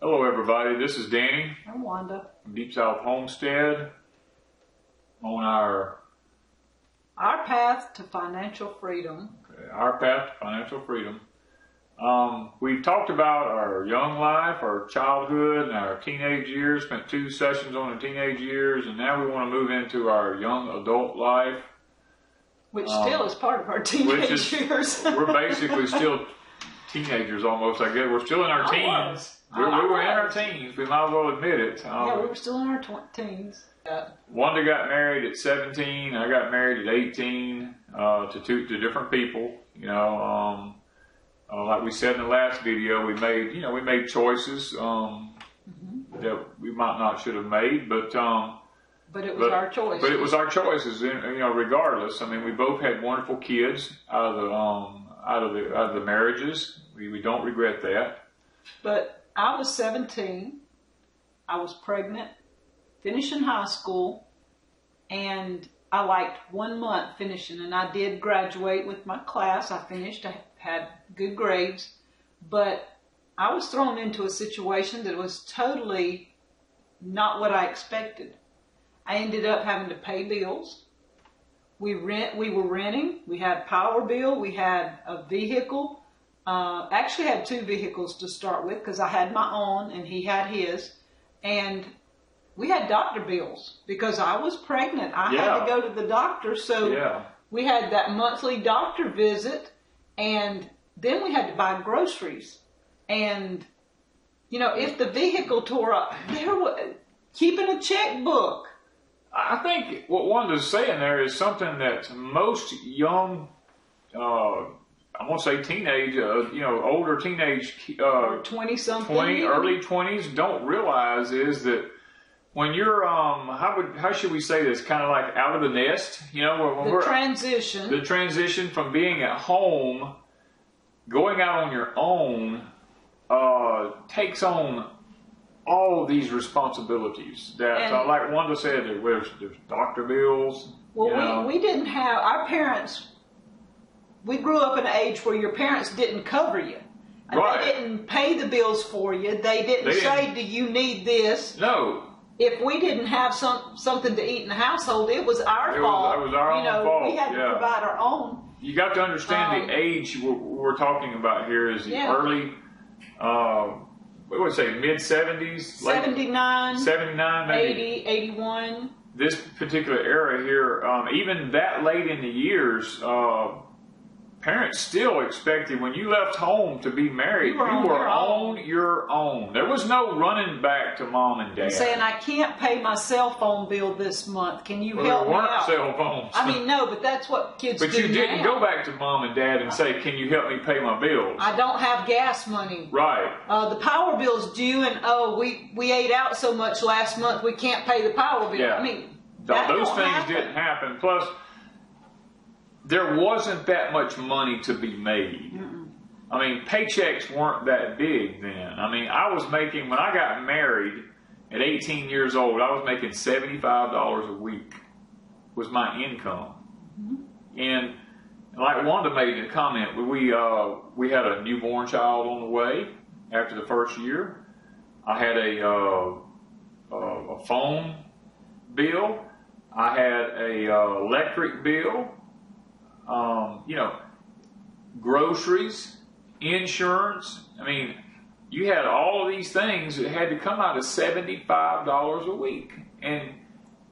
Hello everybody, this is Danny. I'm Wanda. From Deep South Homestead on our path to financial freedom. Our path to financial freedom. We've talked about our young life, our childhood, and our teenage years. Spent 2 sessions on the teenage years, and now we want to move into our young adult life. Which still is part of our teenage years. We're basically still teenagers almost, I guess. We're still in our teens. We were in our teens. We might as well admit it. Yeah, we were still in our teens. Wanda got married at 17. I got married at 18 to different people. You know, like we said in the last video, we made choices that we might not should have made, but it was our choice. But it was our choices, regardless. I mean, we both had wonderful kids out of the marriages. We don't regret that. But I was 17. I was pregnant, finishing high school, and I liked 1 month finishing, and I did graduate with my class. I finished. I had good grades, but I was thrown into a situation that was totally not what I expected. I ended up having to pay bills. We were renting. We had power bill. We had a vehicle. Actually had 2 vehicles to start with because I had my own and he had his. And we had doctor bills because I was pregnant. I had to go to the doctor. So we had that monthly doctor visit, and then we had to buy groceries. And, if the vehicle tore up, keeping a checkbook. I think what Wanda's saying there is something that most young, I won't say teenage, older teenage, 20-something, early 20s don't realize is that when you're, how should we say this, kind of like out of the nest, the transition from being at home, going out on your own, takes on all these responsibilities that, like Wanda said, there's doctor bills. Well, we didn't have, our parents, we grew up in an age where your parents didn't cover you. And right. They didn't pay the bills for you. They didn't say, do you need this? No. If we didn't have something to eat in the household, it was our fault. It was our own fault. We had to provide our own. You got to understand the age we're talking about here is the early, what would I say, mid-70s? 79, 79, maybe. 80, 81. This particular era here, even that late in the years, parents still expected when you left home to be married, you were on your own. There was no running back to mom and dad. Saying, I can't pay my cell phone bill this month. Can you help me out? There weren't cell phones. I mean, no, but that's what kids do now. But you didn't go back to mom and dad and say, can you help me pay my bills? I don't have gas money. Right. The power bill's due, and we ate out so much last month we can't pay the power bill. Yeah. I mean, those things didn't happen. Plus, there wasn't that much money to be made. I mean, paychecks weren't that big then. I mean, I was making, when I got married at 18 years old, I was making $75 a week was my income. And like Wanda made a comment, we had a newborn child on the way after the first year. I had a phone bill. I had a electric bill. Groceries, insurance. I mean, you had all of these things that had to come out of $75 a week, and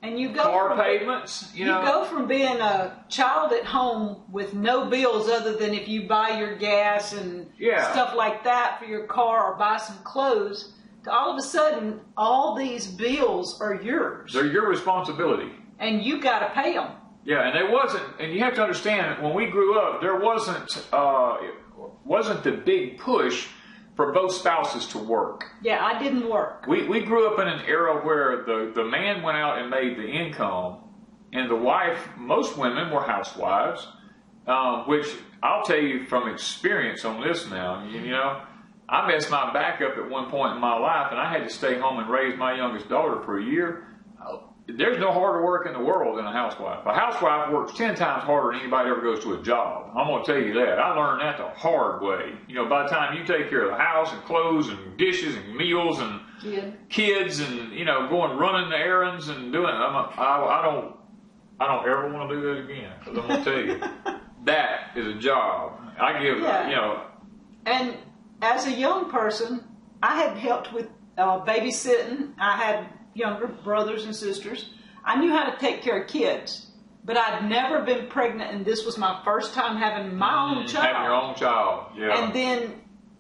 you go car payments. You go from being a child at home with no bills other than if you buy your gas and stuff like that for your car or buy some clothes, to all of a sudden all these bills are yours. They're your responsibility, and you got to pay them. Yeah, and there wasn't, and you have to understand, when we grew up, there wasn't the big push for both spouses to work. Yeah, I didn't work. We grew up in an era where the man went out and made the income, and the wife, most women were housewives, which I'll tell you from experience on this now, I messed my back up at one point in my life, and I had to stay home and raise my youngest daughter for a year. there's no harder work in the world than a housewife. A housewife works 10 times harder than anybody ever goes to a job. I'm going to tell you that. I learned that the hard way. You know, by the time you take care of the house and clothes and dishes and meals and kids and, you know, going running the errands and doing, I don't ever want to do that again. Because I'm going to tell you, that is a job. I give, you know. And as a young person, I had helped with babysitting. I had younger brothers and sisters. I knew how to take care of kids, but I'd never been pregnant, and this was my first time having my own child. Having your own child, yeah. And then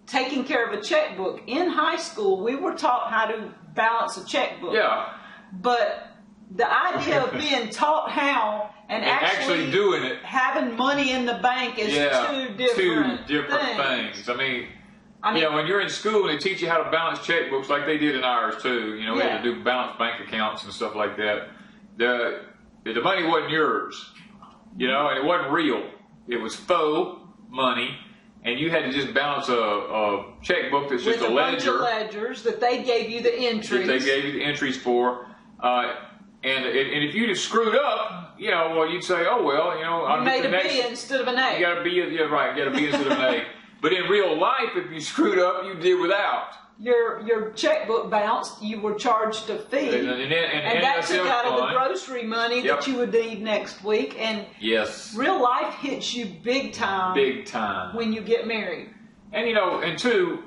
taking care of a checkbook. In high school, we were taught how to balance a checkbook. Yeah. But the idea of being taught how and actually doing it, having money in the bank is two different things. I mean, you know, when you're in school and they teach you how to balance checkbooks like they did in ours too, you know, we had to do balance bank accounts and stuff like that. The money wasn't yours, you know, and it wasn't real. It was faux money, and you had to just balance a checkbook that's just a ledger. With a bunch of ledgers that they gave you the entries. That they gave you the entries for. And if you just screwed up, you know, well, you'd say, oh, well, you know, you made a B instead of an A. You got a B, yeah, right, you got a B instead of an A. But in real life, if you screwed up, you did without. Your checkbook bounced, you were charged a fee. And that took out of the grocery money that you would need next week. And real life hits you big time. Big time. When you get married. And, you know, and two,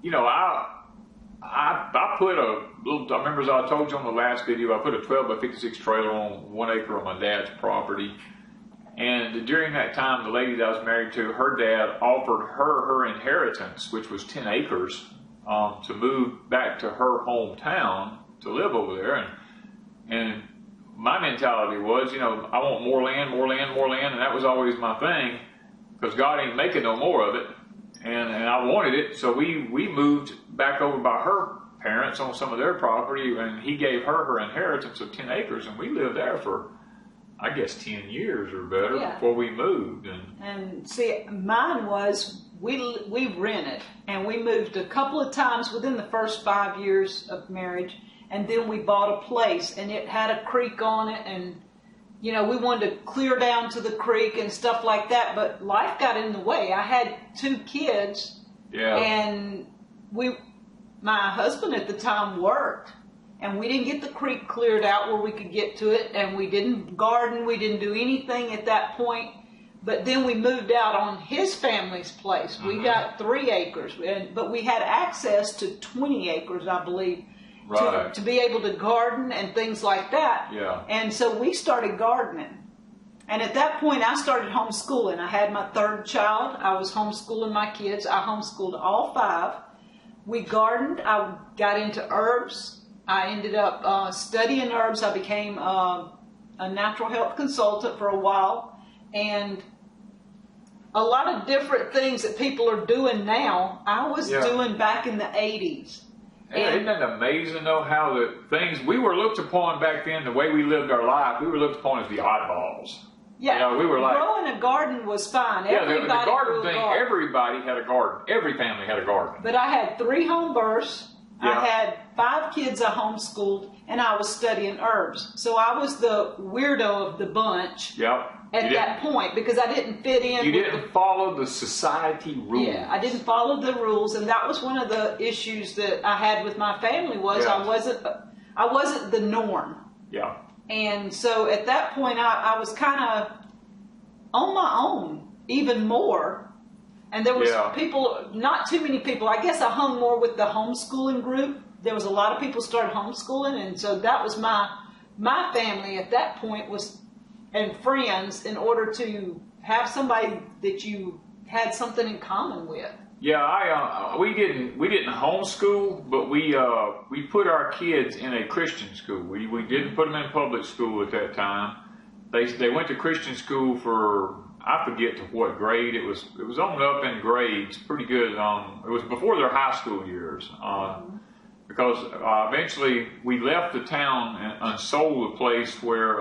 you know, I put a little, I remember as I told you on the last video, I put a 12 by 56 trailer on 1 acre on my dad's property. And during that time, the lady that I was married to, her dad offered her inheritance, which was 10 acres, to move back to her hometown to live over there. And my mentality was, you know, I want more land, more land, more land. And that was always my thing, because God ain't making no more of it. And I wanted it. So we moved back over by her parents on some of their property, and he gave her inheritance of 10 acres. And we lived there for, I guess, 10 years or better before we moved. And see, mine was, we rented, and we moved a couple of times within the first 5 years of marriage, and then we bought a place, and it had a creek on it, and, you know, we wanted to clear down to the creek and stuff like that, but life got in the way. I had 2 kids, and my husband at the time worked, and we didn't get the creek cleared out where we could get to it, and we didn't garden, we didn't do anything at that point. But then we moved out on his family's place. We got 3 acres, but we had access to 20 acres, I believe, to be able to garden and things like that. Yeah. And so we started gardening. And at that point, I started homeschooling. I had my 3rd child. I was homeschooling my kids. I homeschooled all 5. We gardened. I got into herbs. I ended up studying herbs. I became a natural health consultant for a while. And a lot of different things that people are doing now, I was doing back in the 80s. Isn't that amazing, though, how the things we were looked upon back then, the way we lived our life, we were looked upon as the oddballs. Yeah, you know, we were like, growing a garden was fine. Yeah, the garden thing, everybody had a garden. Every family had a garden. But I had 3 home births. I had 5 kids I homeschooled, and I was studying herbs. So I was the weirdo of the bunch at that point, because I didn't fit in. You didn't follow the society rules. Yeah, I didn't follow the rules, and that was one of the issues that I had with my family was I wasn't the norm. Yeah. And so at that point, I was kind of on my own even more. And there was people, not too many people. I guess I hung more with the homeschooling group. There was a lot of people started homeschooling, and so that was my family at that point was, and friends, in order to have somebody that you had something in common with. Yeah, we didn't homeschool, but we put our kids in a Christian school. We didn't put them in public school at that time. They went to Christian school for, I forget to what grade. It was on up in grades, pretty good. It was before their high school years, because eventually we left the town and sold the place where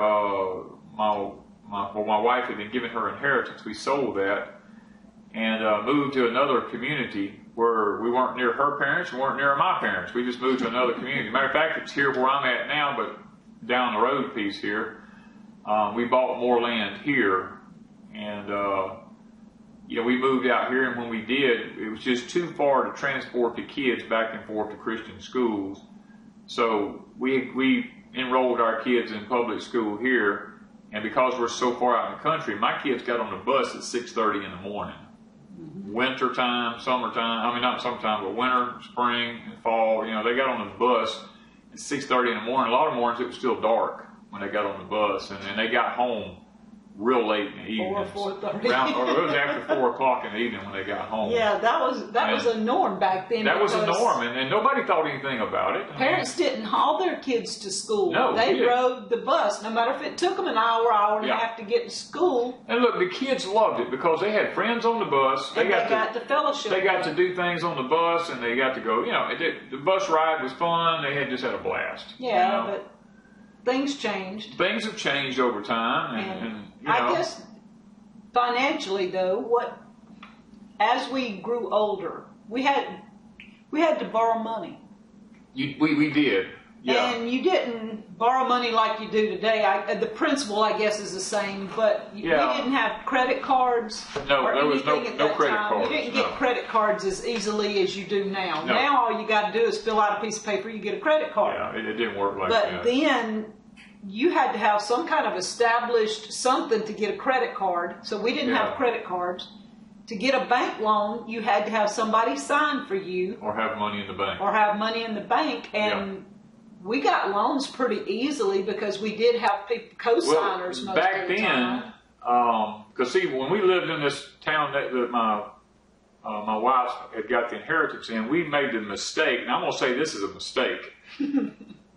my wife had been given her inheritance. We sold that, and moved to another community where we weren't near her parents, we weren't near my parents. We just moved to another community. Matter of fact, it's here where I'm at now, but down the road piece here. We bought more land here, and we moved out here, and when we did, it was just too far to transport the kids back and forth to Christian schools. So we enrolled our kids in public school here, and because we're so far out in the country, my kids got on the bus at 6:30 in the morning. Winter time, summertime, I mean not summertime, but winter, spring, and fall, they got on the bus at 6:30 in the morning. A lot of mornings it was still dark when they got on the bus, and they got home real late in the evening. 4:30. Or it was after 4 o'clock in the evening when they got home. Yeah, that was a norm back then. That was a norm, and nobody thought anything about it. Parents didn't haul their kids to school. No, they rode the bus, no matter if it took them an hour and a half to get to school. And look, the kids loved it because they had friends on the bus. They got to fellowship. They got to do things on the bus, and they got to go. The bus ride was fun. They just had a blast. Yeah, but things changed. Things have changed over time, and I guess financially, though, as we grew older, we had to borrow money. We did. Yeah. And you didn't borrow money like you do today. The principle, I guess, is the same, but we didn't have credit cards. No, there was no credit cards. You didn't get credit cards as easily as you do now. No. Now all you got to do is fill out a piece of paper, you get a credit card. Yeah, it didn't work like that. But then you had to have some kind of established something to get a credit card. So we didn't have credit cards. To get a bank loan, you had to have somebody sign for you. Or have money in the bank. And we got loans pretty easily because we did have people co-signers most back of the then, time. because see, when we lived in this town that my wife had got the inheritance in, we made the mistake, and I'm going to say this is a mistake.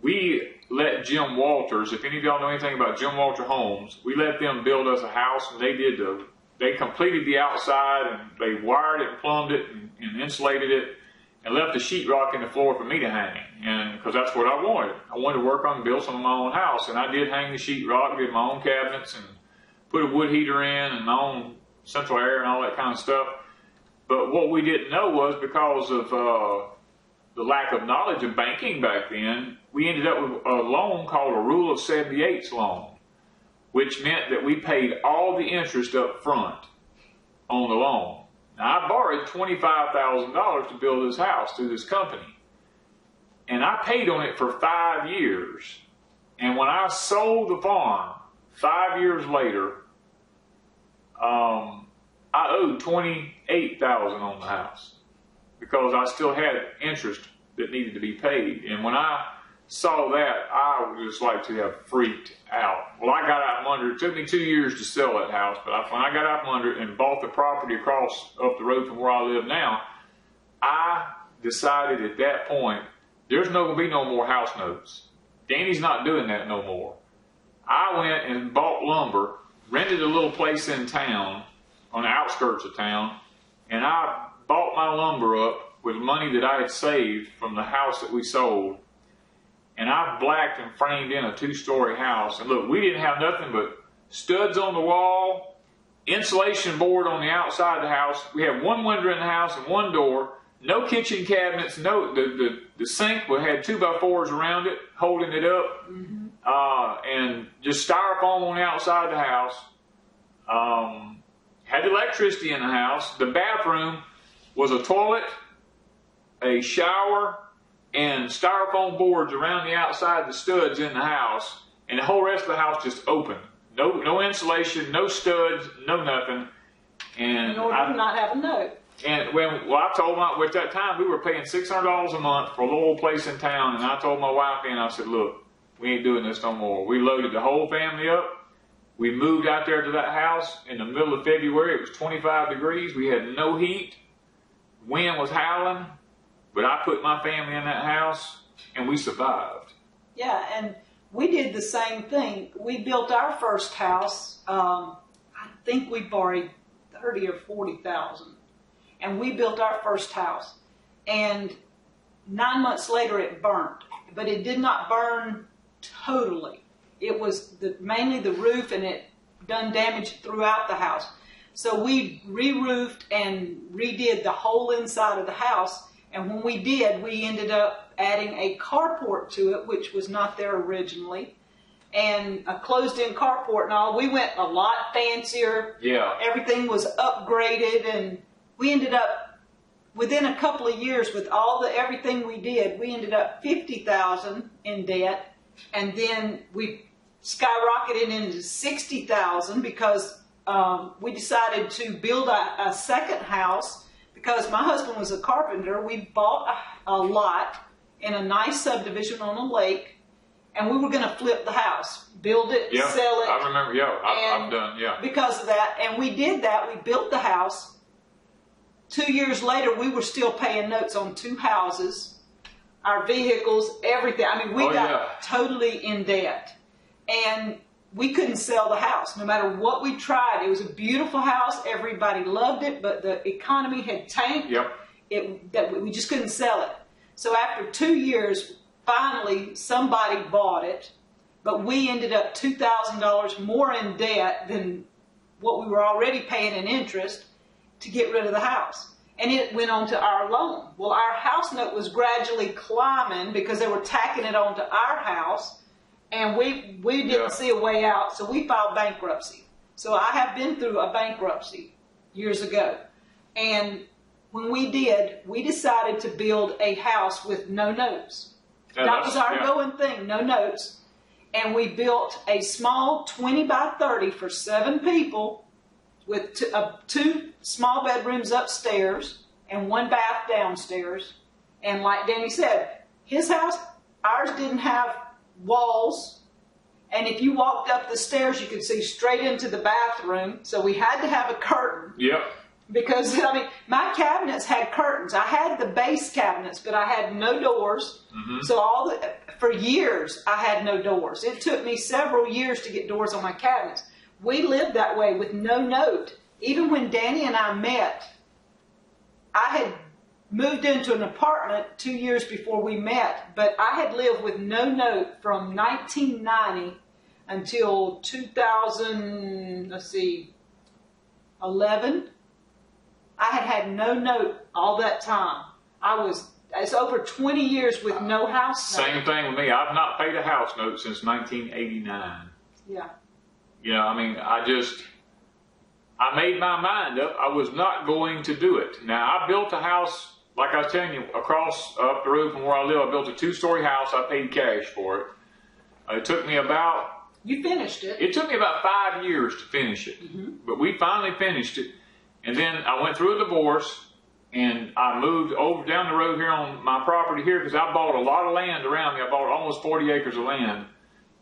We let Jim Walters, if any of y'all know anything about Jim Walter Homes, we let them build us a house, and they completed the outside, and they wired it and plumbed it and insulated it, and left the sheetrock in the floor for me to hang. And because that's what I wanted. I wanted to work on and build some of my own house, and I did hang the sheetrock, did my own cabinets, and put a wood heater in, and my own central air and all that kind of stuff. But what we didn't know was because of the lack of knowledge of banking back then, we ended up with a loan called a Rule of 78 loan, which meant that we paid all the interest up front on the loan. Now, I borrowed $25,000 to build this house through this company, and I paid on it for 5 years. And when I sold the farm 5 years later, I owed $28,000 on the house because I still had interest that needed to be paid. And when I saw that, I would just like to have freaked out. Well, I got out from under it. It took me 2 years to sell that house, but when I got out from under it and bought the property across up the road from where I live now, I decided at that point, there's not going to be no more house notes. Danny's not doing that no more. I went and bought lumber, rented a little place in town, on the outskirts of town, and I bought my lumber up with money that I had saved from the house that we sold. And I blacked and framed in a 2-story house. And look, we didn't have nothing but studs on the wall, insulation board on the outside of the house. We had one window in the house and one door. No kitchen cabinets. The sink had 2x4s around it, holding it up, and just styrofoam on the outside of the house. Had electricity in the house. The bathroom was a toilet, a shower, and styrofoam boards around the outside, the studs in the house, and the whole rest of the house just open. No insulation, no studs, no nothing. And in order to not have a note. And I told at that time we were paying $600 a month for a little old place in town, and I told my wife I said, look, we ain't doing this no more. We loaded the whole family up. We moved out there to that house in the middle of February. It was 25 degrees. We had no heat. Wind was howling. But I put my family in that house, and we survived. Yeah, and we did the same thing. We built our first house. I think we borrowed $30,000 or $40,000, and we built our first house. And 9 months later, it burnt, but it did not burn totally. It was mainly the roof, and it done damage throughout the house. So we re-roofed and redid the whole inside of the house. And when we did, we ended up adding a carport to it, which was not there originally, and a closed-in carport and all. We went a lot fancier. Yeah. Everything was upgraded, and we ended up, within a couple of years, with everything we did, we ended up $50,000 in debt, and then we skyrocketed into $60,000 because we decided to build a second house. Because my husband was a carpenter, we bought a lot in a nice subdivision on a lake, and we were going to flip the house, build it, sell it. I remember, I've done, Because of that, and we did that. We built the house. 2 years later, we were still paying notes on 2 houses, our vehicles, everything. I mean, we got totally in debt. And we couldn't sell the house no matter what we tried. It was a beautiful house. Everybody loved it, but the economy had tanked. That we just couldn't sell it. So after 2 years, finally somebody bought it, but we ended up $2,000 more in debt than what we were already paying in interest to get rid of the house. And it went on to our loan. Well, our house note was gradually climbing because they were tacking it onto our house. And we didn't see a way out, so we filed bankruptcy. So I have been through a bankruptcy years ago. And when we did, we decided to build a house with no notes. That was our going thing, no notes. And we built a small 20 by 30 for 7 people with 2 small bedrooms upstairs and 1 bath downstairs. And like Danny said, his house, ours didn't have walls, and if you walked up the stairs you could see straight into the bathroom, so we had to have a curtain. Because I mean, my cabinets had curtains. I had the base cabinets, but I had no doors. So for years I had no doors. It took me several years to get doors on my cabinets. We lived that way with no note. Even when Danny and I met, I had moved into an apartment 2 years before we met, but I had lived with no note from 1990 until 11. I had no note all that time. It's over 20 years with no house note. Same thing with me. I've not paid a house note since 1989. Yeah. You know, I mean, I made my mind up. I was not going to do it. Now, I built a house, like I was telling you, across up the road from where I live. I built a 2-story house. I paid cash for it. It took me about... You finished it. It took me about 5 years to finish it. But we finally finished it. And then I went through a divorce, and I moved over down the road here on my property here because I bought a lot of land around me. I bought almost 40 acres of land.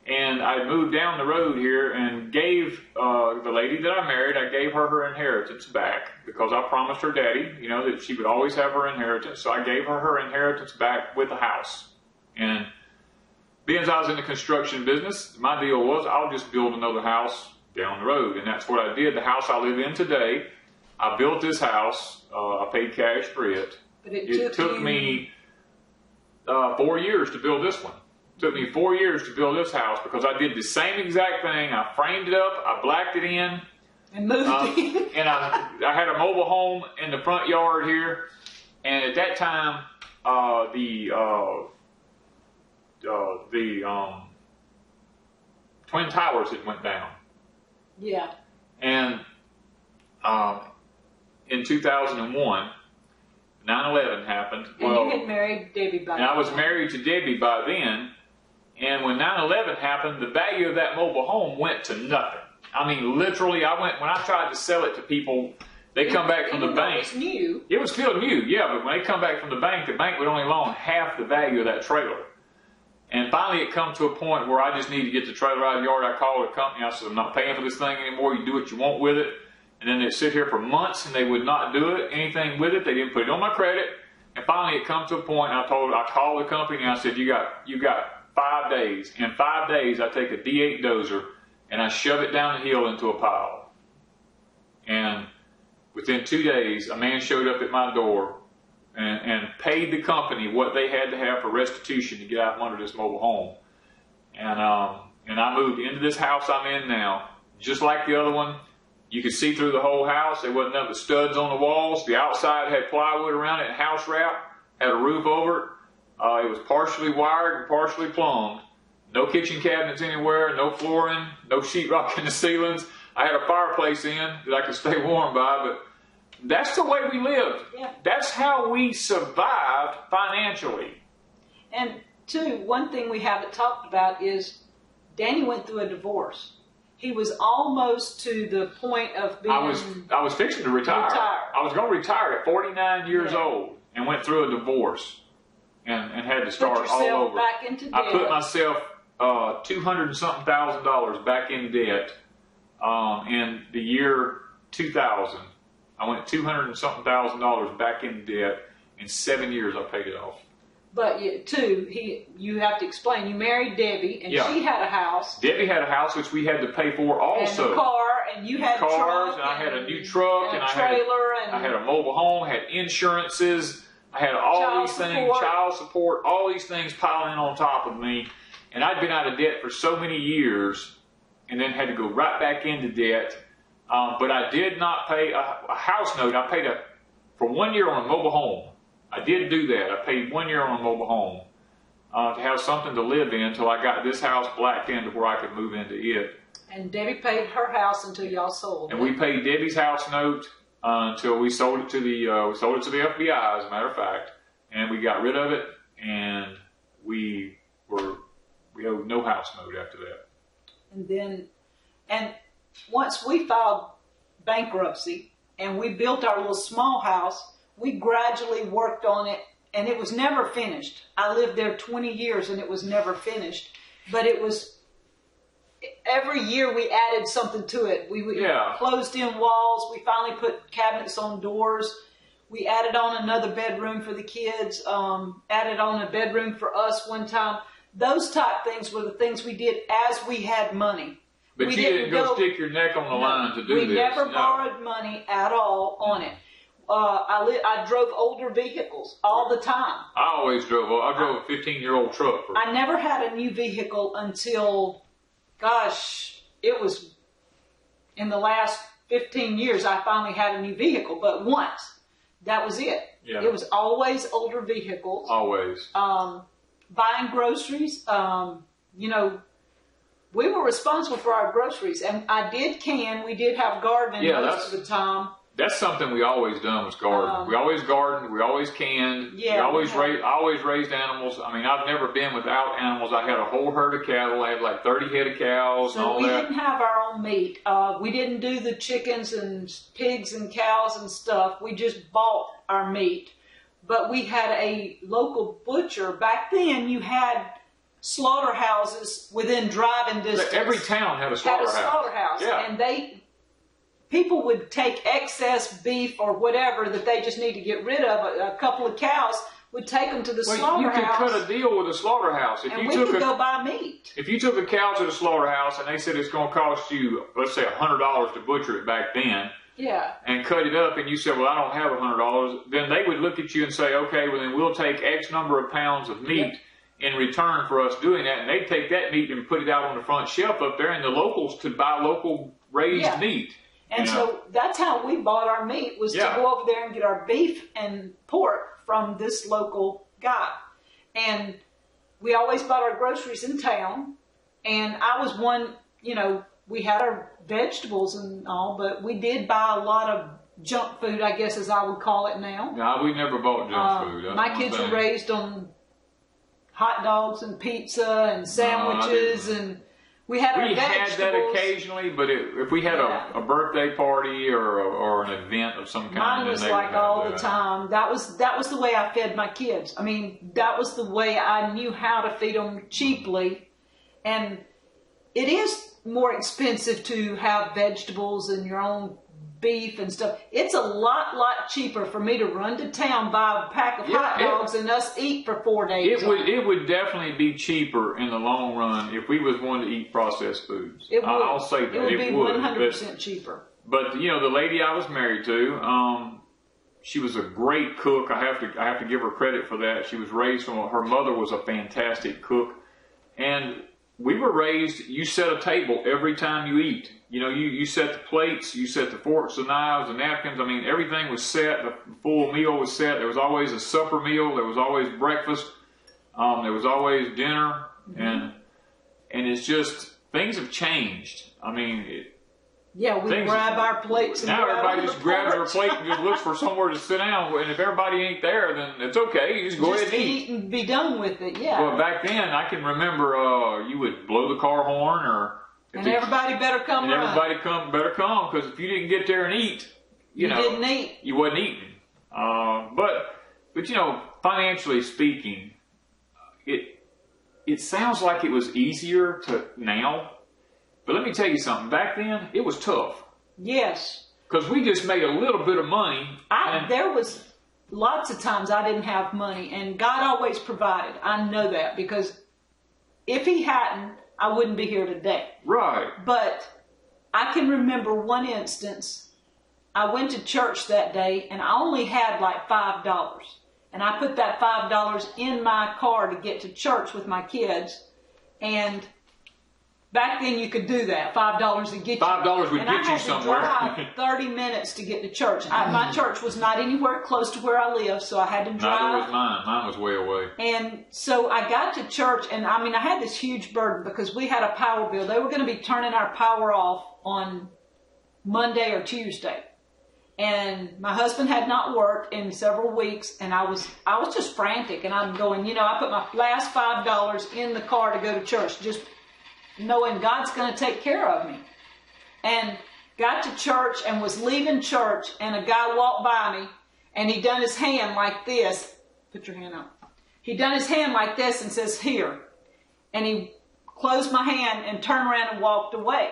And I moved down the road here and gave the lady that I married, I gave her inheritance back because I promised her daddy, you know, that she would always have her inheritance. So I gave her inheritance back with the house. And being as I was in the construction business, my deal was I'll just build another house down the road. And that's what I did. The house I live in today, I built this house. I paid cash for it. But it took me 4 years to build this one. It took me 4 years to build this house because I did the same exact thing. I framed it up, I blacked it in, and moved it. And I had a mobile home in the front yard here. And at that time, the Twin Towers had went down. Yeah. And in 2001, 9/11 happened. And you had married Debbie by then. And I was married to Debbie by then. And when 9/11 happened, the value of that mobile home went to nothing. I mean, literally, when I tried to sell it to people, they come back from the bank. It was new. It was still new, yeah, but when they come back from the bank would only loan half the value of that trailer. And finally, it come to a point where I just need to get the trailer out of the yard. I called the company. I said, I'm not paying for this thing anymore. You do what you want with it. And then they'd sit here for months, and they would not do anything with it. They didn't put it on my credit. And finally, it come to a point, and I called the company, and I said, you got 5 days. In 5 days, I take a D8 dozer, and I shove it down the hill into a pile. And within 2 days, a man showed up at my door and paid the company what they had to have for restitution to get out from under this mobile home. And I moved into this house I'm in now, just like the other one. You could see through the whole house. There wasn't nothing but studs on the walls. The outside had plywood around it, house wrap, had a roof over it. It was partially wired and partially plumbed. No kitchen cabinets anywhere, no flooring, no sheetrock in the ceilings. I had a fireplace in that I could stay warm by, but that's the way we lived. Yeah. That's how we survived financially. And two, one thing we haven't talked about is Danny went through a divorce. He was almost to the point of being... I was fixing to retire. I was going to retire at 49 years old and went through a divorce and had to start all over. Back into debt. I put myself $200 and something thousand back in debt in the year 2000. I went $200 and something thousand back in debt. In 7 years, I paid it off. But you have to explain. You married Debbie, and she had a house. Debbie had a house which we had to pay for also. And a car, and you had cars, a truck, and I had a new truck, and a trailer, I had a mobile home, had insurances, I had all these things, child support, all these things piling on top of me, and I'd been out of debt for so many years, and then had to go right back into debt. But I did not pay a house note. I paid for 1 year on a mobile home. I did do that. I paid 1 year on a mobile home to have something to live in until I got this house blacked in to where I could move into it. And Debbie paid her house until y'all sold it. And we paid Debbie's house note until we sold it to the FBI, as a matter of fact, and we got rid of it, and we owed no house note after that. And once we filed bankruptcy and we built our little small house, we gradually worked on it, and it was never finished. I lived there 20 years, and it was never finished. But it was, every year we added something to it. We closed in walls. We finally put cabinets on doors. We added on another bedroom for the kids, added on a bedroom for us one time. Those type things were the things we did as we had money. But you didn't go stick your neck on the line to do this. We never borrowed money at all on it. I drove older vehicles all the time. I drove a 15-year-old truck. I never had a new vehicle until, it was in the last 15 years I finally had a new vehicle. But once, that was it. Yeah. It was always older vehicles. Always. Buying groceries, we were responsible for our groceries. And we did have gardening most of the time. That's something we always done was garden. We always gardened. We always canned. Yeah, I always raised animals. I mean, I've never been without animals. I had a whole herd of cattle. I had like 30 head of cows and all that. So we didn't have our own meat. We didn't do the chickens and pigs and cows and stuff. We just bought our meat. But we had a local butcher. Back then, you had slaughterhouses within driving distance. Every town had a slaughterhouse. Yeah. And people would take excess beef or whatever that they just need to get rid of. A couple of cows would take them to the slaughterhouse. You could cut a deal with a slaughterhouse. We could go buy meat. If you took a cow to the slaughterhouse and they said it's going to cost you, let's say $100 to butcher it back then, and cut it up, and you said, well, I don't have $100, then they would look at you and say, okay, well, then we'll take X number of pounds of meat in return for us doing that, and they'd take that meat and put it out on the front shelf up there, and the locals could buy local raised meat. And so that's how we bought our meat, was to go over there and get our beef and pork from this local guy. And we always bought our groceries in town. And I was one, we had our vegetables and all, but we did buy a lot of junk food, I guess, as I would call it now. No, we never bought junk food. That's my kids were raised on hot dogs and pizza and sandwiches, and we had our vegetables. Had that occasionally, but if we had a birthday party or an event of some kind, mine was like all the time. That was the way I fed my kids. I mean, that was the way I knew how to feed them cheaply. And it is more expensive to have vegetables and your own beef and stuff. It's a lot cheaper for me to run to town, buy a pack of hot dogs, and us eat for 4 days. It would definitely be cheaper in the long run if we was wanting to eat processed foods. I'll say that. It would be 100% cheaper. But the lady I was married to, she was a great cook. I have to give her credit for that. She was raised from her mother was a fantastic cook, and we were raised, you set a table every time you eat. You know, you set the plates, you set the forks, the knives, the napkins. I mean, everything was set. The full meal was set. There was always a supper meal. There was always breakfast. There was always dinner. And it's just, things have changed. I mean, we grab our plates. And now everybody just grabs their plate and just looks for somewhere to sit down. And if everybody ain't there, then it's okay. You just go ahead and eat and be done with it. Yeah. Well, back then, I can remember you would blow the car horn, and everybody better come. And everybody better come, because if you didn't get there and eat, you know, didn't eat. You wasn't eating. But you know, financially speaking, it sounds like it was easier to now. But let me tell you something. Back then, it was tough. Yes. Because we just made a little bit of money. There was lots of times I didn't have money, and God always provided. I know that, because if He hadn't, I wouldn't be here today. Right. But I can remember one instance. I went to church that day, and I only had like $5. And I put that $5 in my car to get to church with my kids. And back then you could do that. $5 would get you. $5 would get you somewhere. And I had to drive 30 minutes to get to church. My church was not anywhere close to where I lived, so I had to drive. Neither was mine. Mine was way away. And so I got to church, and I mean, I had this huge burden because we had a power bill. They were going to be turning our power off on Monday or Tuesday. And my husband had not worked in several weeks, and I was just frantic. And I'm going, you know, I put my last $5 in the car to go to church, just knowing God's going to take care of me. And got to church and was leaving church, and a guy walked by me, and he done his hand like this. Put your hand up. He done his hand like this and says, "Here." And he closed my hand and turned around and walked away.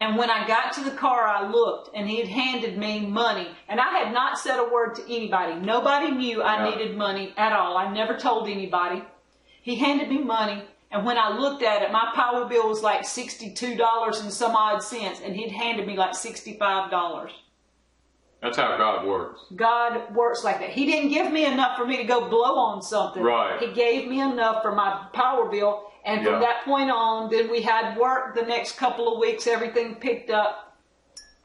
And when I got to the car, I looked, and he had handed me money. And I had not said a word to anybody. Nobody knew I needed money at all. I never told anybody. He handed me money, and when I looked at it, my power bill was like $62 and some odd cents, and he'd handed me like $65. That's how God works. God works like that. He didn't give me enough for me to go blow on something. Right. He gave me enough for my power bill. And from that point on, then we had work the next couple of weeks. Everything picked up.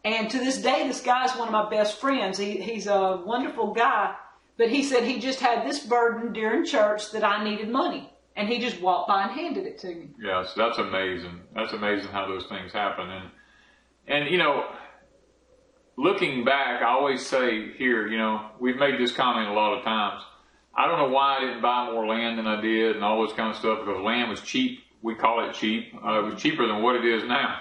And to this day, this guy's one of my best friends. He's a wonderful guy. But he said he just had this burden during church that I needed money. And he just walked by and handed it to me. Yes, that's amazing. That's amazing how those things happen. And you know, looking back, I always say here, you know, we've made this comment a lot of times. I don't know why I didn't buy more land than I did and all this kind of stuff, because land was cheap. We call it cheap. It was cheaper than what it is now.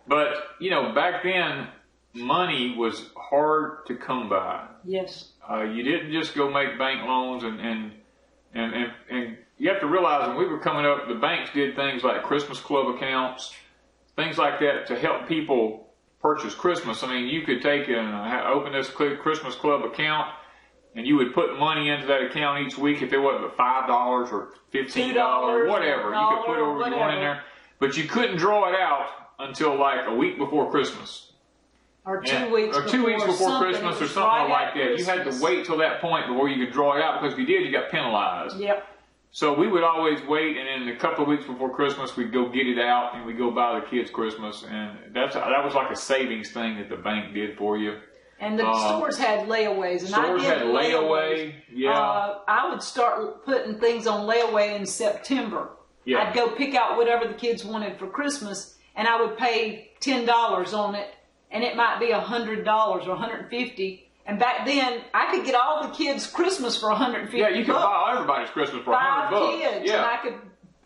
But, you know, back then, money was hard to come by. Yes. You didn't just go make bank loans, and you have to realize when we were coming up, the banks did things like Christmas club accounts, things like that to help people purchase Christmas. I mean, you could take and open this Christmas club account, and you would put money into that account each week. If it wasn't $5 or $15, whatever, you could put over you want in there. But you couldn't draw it out until like a week before Christmas. Or 2 weeks before Christmas or something like that. You had to wait till that point before you could draw it out, because if you did, you got penalized. Yep. So we would always wait, and then a couple of weeks before Christmas, we'd go get it out, and we'd go buy the kids Christmas. And that was like a savings thing that the bank did for you. And the stores had layaways. And stores had layaway. Yeah. I would start putting things on layaway in September. Yeah. I'd go pick out whatever the kids wanted for Christmas, and I would pay $10 on it, and it might be $100 or $150. And back then, I could get all the kids Christmas for $150. Yeah, you could buy everybody's Christmas for $100. 5 kids, yeah. and I could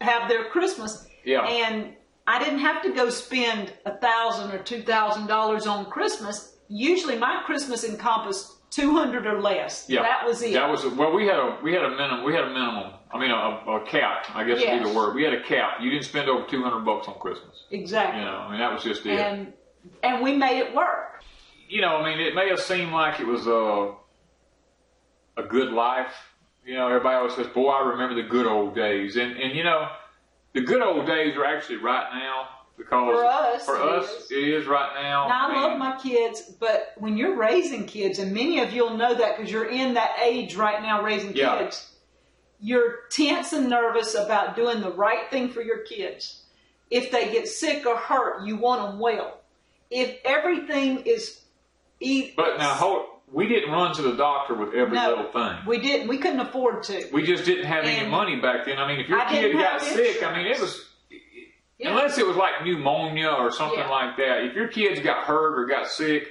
have their Christmas. Yeah. And I didn't have to go spend $1,000 or $2,000 on Christmas. Usually, my Christmas encompassed $200 or less. Yeah. That was it. Well, we had a minimum. I mean, a cap, I guess would be the word. We had a cap. You didn't spend over $200 on Christmas. Exactly. You know, I mean, that was just it. And we made it work. You know, I mean, it may have seemed like it was a good life. You know, everybody always says, boy, I remember the good old days. And you know, the good old days are actually right now. Because for us, it is right now. Now, I love my kids, but when you're raising kids, and many of you will know that because you're in that age right now raising kids, you're tense and nervous about doing the right thing for your kids. If they get sick or hurt, you want them well. If everything is... But now, we didn't run to the doctor with every little thing. We didn't. We couldn't afford to. We just didn't have any money back then. I mean, if your kid got sick, I mean, it was... Yeah. Unless it was like pneumonia or something like that. If your kids got hurt or got sick,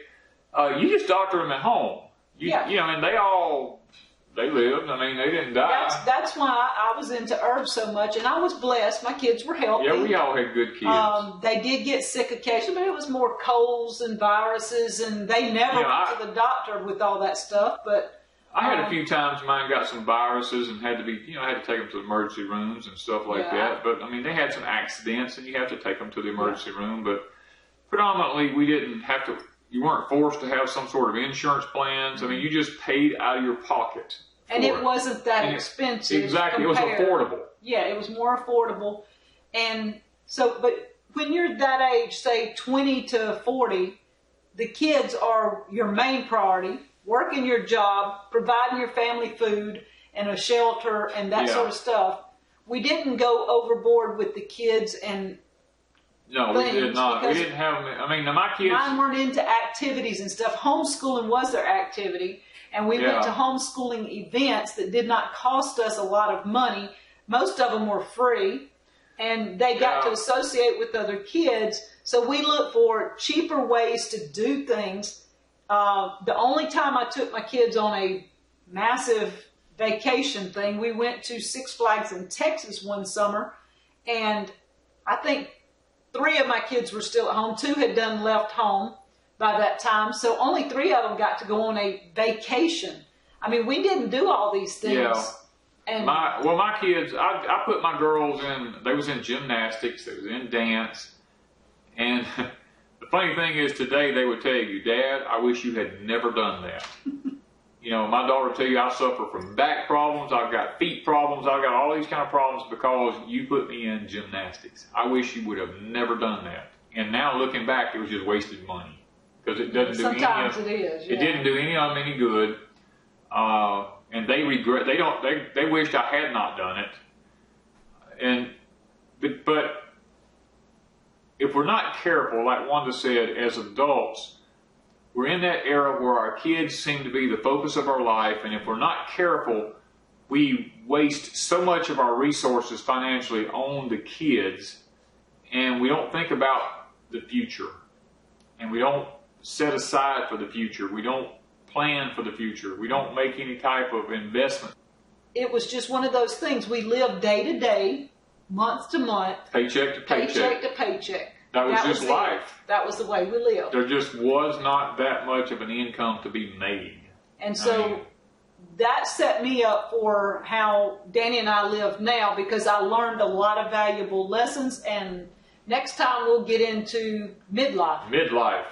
you just doctor them at home. You know, and they lived. I mean, they didn't die. That's why I was into herbs so much, and I was blessed. My kids were healthy. Yeah, we all had good kids. They did get sick occasionally, but it was more colds and viruses, and they never went to the doctor with all that stuff. But I had a few times mine got some viruses and had to be, I had to take them to the emergency rooms and stuff like that. But I mean, they had some accidents, and you have to take them to the emergency room. But predominantly, we didn't have to. You weren't forced to have some sort of insurance plans. I mean, you just paid out of your pocket. And it wasn't that expensive. Exactly. It was affordable. Yeah, it was more affordable. And so, but when you're that age, say 20 to 40, the kids are your main priority. Working your job, providing your family food and a shelter and that sort of stuff. We didn't go overboard with the kids and no, we did not. We didn't have. I mean, my kids. Mine weren't into activities and stuff. Homeschooling was their activity, and we went to homeschooling events that did not cost us a lot of money. Most of them were free, and they got to associate with other kids. So we looked for cheaper ways to do things. The only time I took my kids on a massive vacation thing, we went to Six Flags in Texas one summer, and I think 3 of my kids were still at home. 2 had left home by that time, so only 3 of them got to go on a vacation. I mean, we didn't do all these things. Yeah. And my kids, I put my girls in. They was in gymnastics. They was in dance, and the funny thing is, today they would tell you, Dad, I wish you had never done that. My daughter will tell you I suffer from back problems. I've got feet problems. I've got all these kind of problems because you put me in gymnastics. I wish you would have never done that. And now looking back, it was just wasted money because it doesn't do sometimes it is. It didn't do any of them any good. And they regret. They wished I had not done it. But if we're not careful, like Wanda said, as adults, we're in that era where our kids seem to be the focus of our life, and if we're not careful, we waste so much of our resources financially on the kids, and we don't think about the future, and we don't set aside for the future. We don't plan for the future. We don't make any type of investment. It was just one of those things. We lived day to day, month to month, paycheck to paycheck. Paycheck to paycheck. That was just life. That was the way we lived. There just was not that much of an income to be made. And so that set me up for how Danny and I live now, because I learned a lot of valuable lessons. And next time we'll get into midlife. Midlife.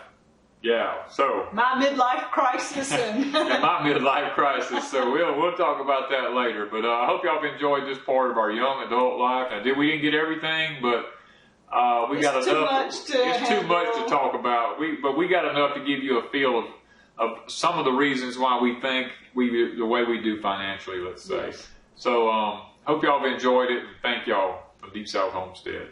Yeah. So my midlife crisis and my midlife crisis. So we'll talk about that later. But I hope y'all have enjoyed this part of our young adult life. We didn't get everything, but we got enough. It's too much to talk about. But we got enough to give you a feel of some of the reasons why we think the way we do financially, let's say. Yes. So hope y'all have enjoyed it, and thank y'all from Deep South Homestead.